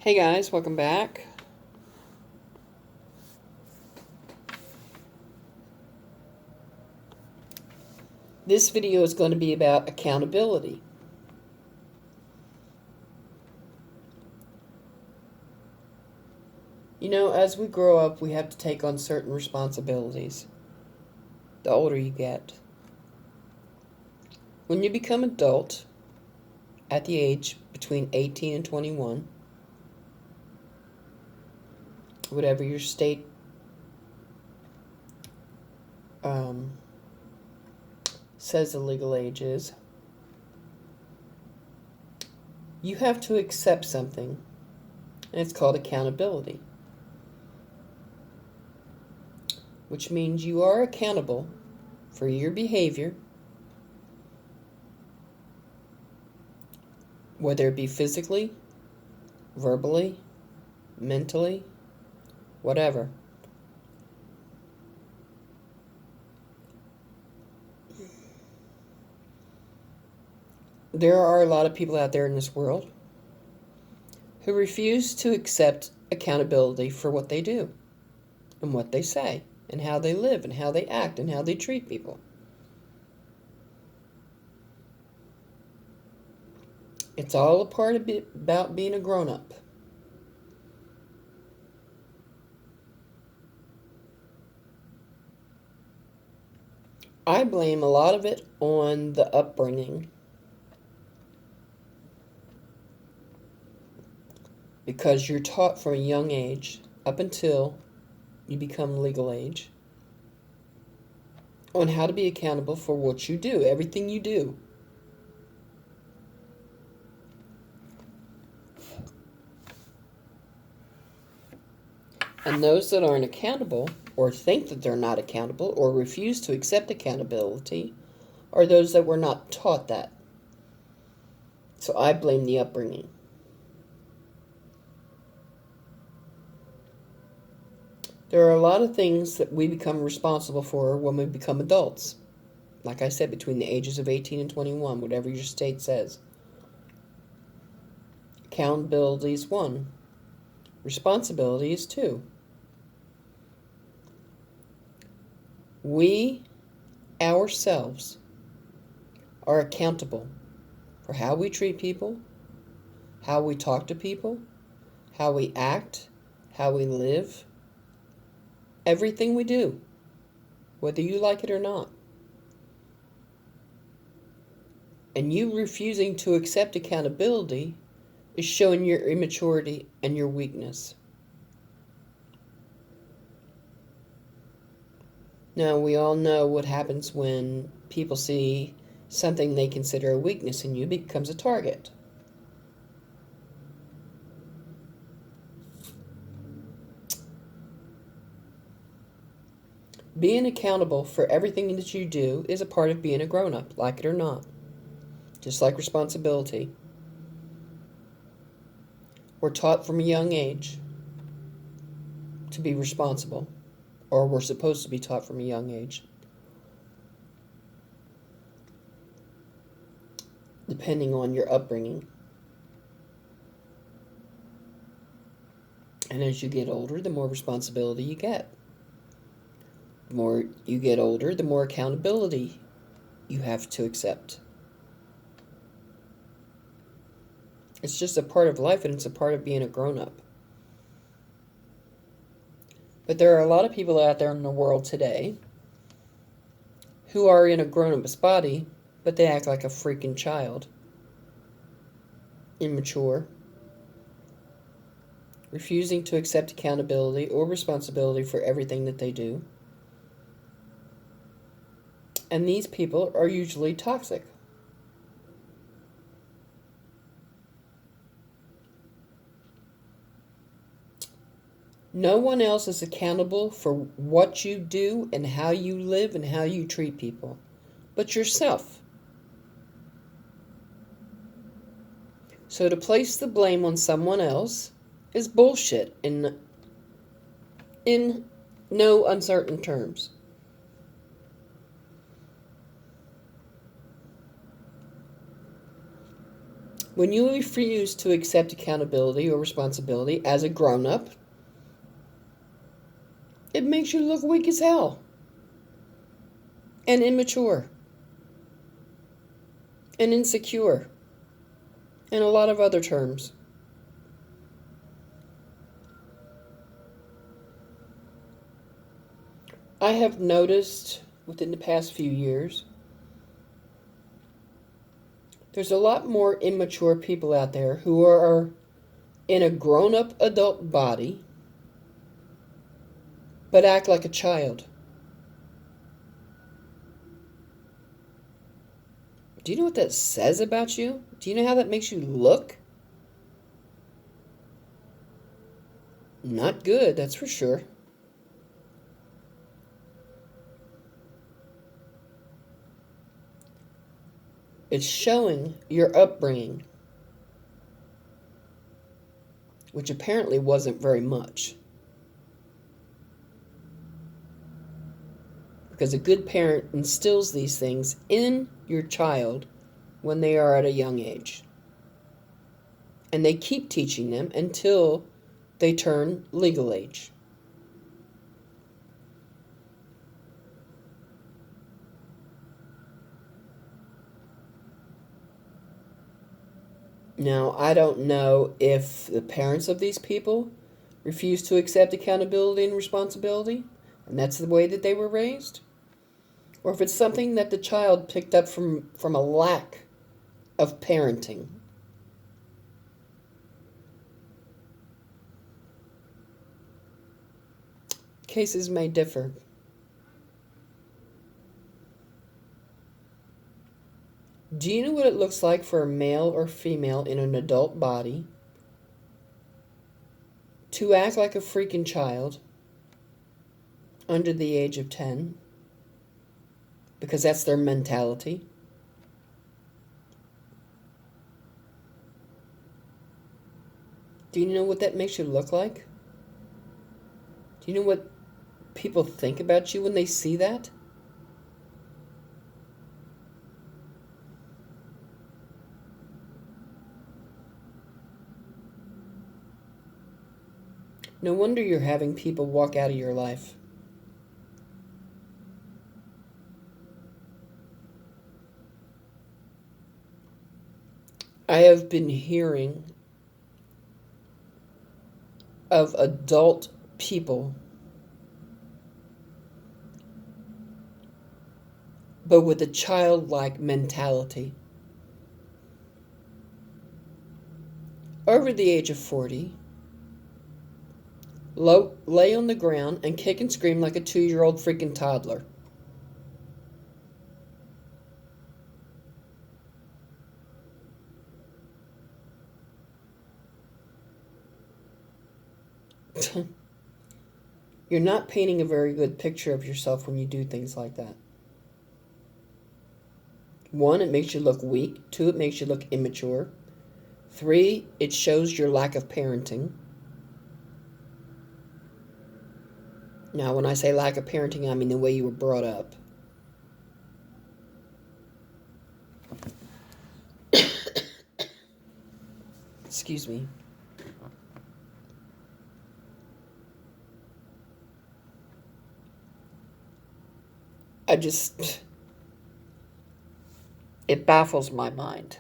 Hey guys, welcome back. This video is going to be about accountability. You know, as we grow up, we have to take on certain responsibilities the older you get. When you become adult, at the age between 18 and 21, whatever your state says the legal age is, you have to accept something, and it's called accountability, which means you are accountable for your behavior, whether it be physically, verbally, mentally, whatever. There are a lot of people out there in this world who refuse to accept accountability for what they do and what they say and how they live and how they act and how they treat people. It's all a part of about being a grown-up. I blame a lot of it on the upbringing. Because you're taught from a young age, up until you become legal age, on how to be accountable for what you do, everything you do. And those that aren't accountable, or think that they're not accountable, or refuse to accept accountability, are those that were not taught that. So I blame the upbringing. There are a lot of things that we become responsible for when we become adults. Like I said, between the ages of 18 and 21, whatever your state says. Accountability is 1. Responsibility is 2. We, ourselves, are accountable for how we treat people, how we talk to people, how we act, how we live, everything we do, whether you like it or not. And you refusing to accept accountability is showing your immaturity and your weakness. Now, we all know what happens when people see something they consider a weakness in you becomes a target. Being accountable for everything that you do is a part of being a grown-up, like it or not. Just like responsibility. We're taught from a young age to be responsible, or we're supposed to be taught from a young age, depending on your upbringing. And as you get older, the more responsibility you get. The more you get older, the more accountability you have to accept. It's just a part of life, and it's a part of being a grown-up. But there are a lot of people out there in the world today who are in a grown-up's body, but they act like a freaking child. Immature. Refusing to accept accountability or responsibility for everything that they do. And these people are usually toxic. No one else is accountable for what you do and how you live and how you treat people, but yourself. So to place the blame on someone else is bullshit in no uncertain terms. When you refuse to accept accountability or responsibility as a grown-up, it makes you look weak as hell and immature and insecure and a lot of other terms. I have noticed within the past few years, there's a lot more immature people out there who are in a grown-up adult body but act like a child. Do you know what that says about you? Do you know how that makes you look? Not good, that's for sure. It's showing your upbringing, which apparently wasn't very much. Because a good parent instills these things in your child when they are at a young age. And they keep teaching them until they turn legal age. Now, I don't know if the parents of these people refuse to accept accountability and responsibility, and that's the way that they were raised, or if it's something that the child picked up from a lack of parenting. Cases may differ. Do you know what it looks like for a male or female in an adult body to act like a freaking child under the age of 10? Because that's their mentality. Do you know what that makes you look like? Do you know what people think about you when they see that? No wonder you're having people walk out of your life. I have been hearing of adult people, but with a childlike mentality. Over the age of 40, lay on the ground and kick and scream like a 2-year-old freaking toddler. You're not painting a very good picture of yourself when you do things like that. 1, it makes you look weak. 2, it makes you look immature. 3, it shows your lack of parenting. Now, when I say lack of parenting, I mean the way you were brought up. Excuse me. It baffles my mind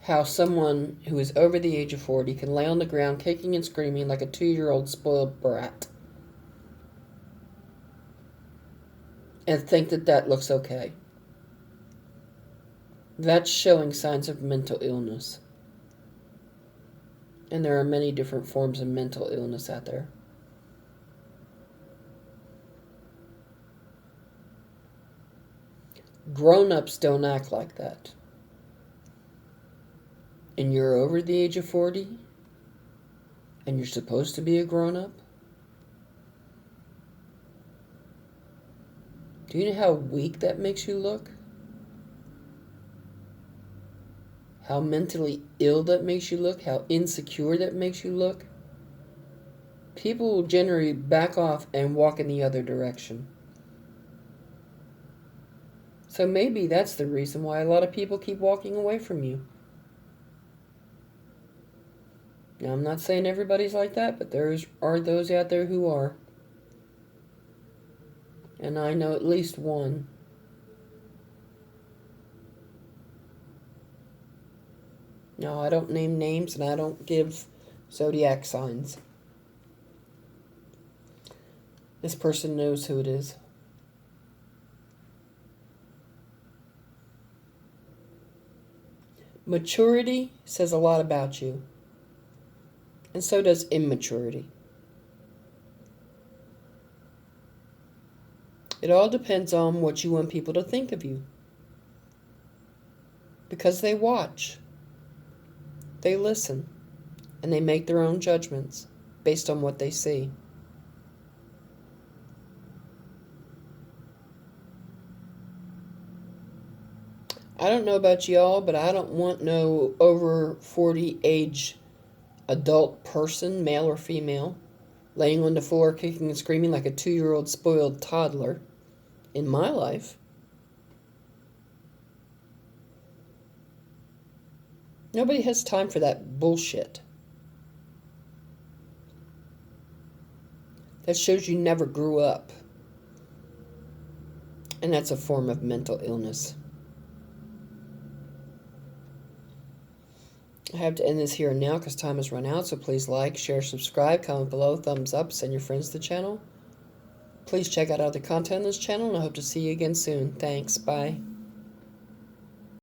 how someone who is over the age of 40 can lay on the ground kicking and screaming like a 2-year-old spoiled brat and think that that looks okay. That's showing signs of mental illness. And there are many different forms of mental illness out there. Grown-ups don't act like that. And you're over the age of 40, and you're supposed to be a grown-up? Do you know how weak that makes you look? How mentally ill that makes you look? How insecure that makes you look? People will generally back off and walk in the other direction. So maybe that's the reason why a lot of people keep walking away from you. Now, I'm not saying everybody's like that, but there are those out there who are. And I know at least one. No, I don't name names and I don't give zodiac signs. This person knows who it is. Maturity says a lot about you. And so does immaturity. It all depends on what you want people to think of you. Because they watch, they listen, and they make their own judgments based on what they see. I don't know about y'all, but I don't want no over 40 age adult person, male or female, laying on the floor kicking and screaming like a 2-year-old spoiled toddler in my life. Nobody has time for that bullshit. That shows you never grew up. And that's a form of mental illness. I have to end this here and now because time has run out, so please like, share, subscribe, comment below, thumbs up, send your friends to the channel. Please check out other content on this channel, and I hope to see you again soon. Thanks. Bye.